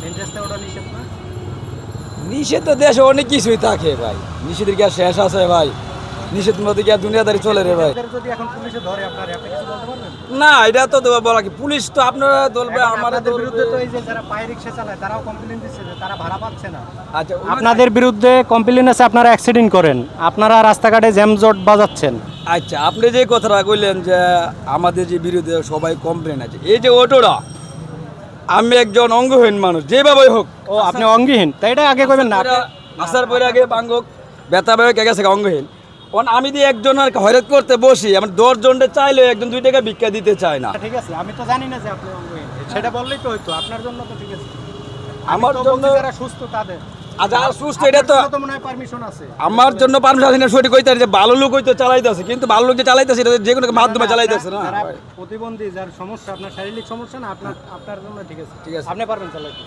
তিন রাস্তায় ওটা নিষেধ না? নিষেধ তো দেশে অনেক কিছুই থাকে ভাই, নিষেধের কি আর শেষ আছে ভাই? নিষেধ মধ্যে কি আর দুনিয়াদারি চলে রে ভাই? এদের যদি এখন পুলিশে ধরে আপনি কিছু বলতে পারবেন? না, এটা তো বলা কি, পুলিশ তো আপনারা ধরবে, এখন আমাদের আপনাদের বিরুদ্ধে তো এই যে যারা পায়ে রিক্সা চালায় তারাও কমপ্লেইন দিচ্ছে যে তারা ভাড়া পাচ্ছে না। আচ্ছা আপনাদের বিরুদ্ধে কমপ্লেইন আছে, আপনারা অ্যাক্সিডেন্ট করেন, আপনারা রাস্তাঘাটে জ্যামজট বাজাচ্ছেন। আচ্ছা, আপনি যে কথাটা কইলেন যে আমাদের যে বিরুদ্ধে সবাই কমপ্লেন আছে, এই যে অটোটা, আমি একজন অঙ্গহীন মানুষ যেভাবে হোক, ও আপনি অঙ্গহীন, তাই এটা আগে কইবেন না। আসার পরে আগে বাঙ্গক ব্যথা বেয়ে কে গেছে অঙ্গহীন, আমি দিয়ে একজন আর হয়রাত করতে বসি, আমার 10 জনটা চাইলে একজন 2 টাকা ভিক্ষা দিতে চায় না। ঠিক আছে, আমি তো জানি না যে আপনি অঙ্গহীন, সেটা বললেই তো হইতো। আপনার জন্য তো ঠিক আছে, আমার তো জন্য বলছি যারা সুস্থ তাদের। আচ্ছা, আর সুস্থ এটা তো আপনার তো মনে হয় পারমিশন আছে। আমার জন্য পারমিশন আছে না, সঠিক কইতে যে ভালো লোক হইতো চালাইতেছে, কিন্তু ভালো লোক যে চালাইতেছে এটা যে কোনো মাধ্যমে চালাইতেছে না। যারা প্রতিবন্ধী, যার সমস্যা, আপনার শারীরিক সমস্যা না, আপনার জন্য ঠিক আছে, ঠিক আছে। আপনি পারবেন চালাইতে।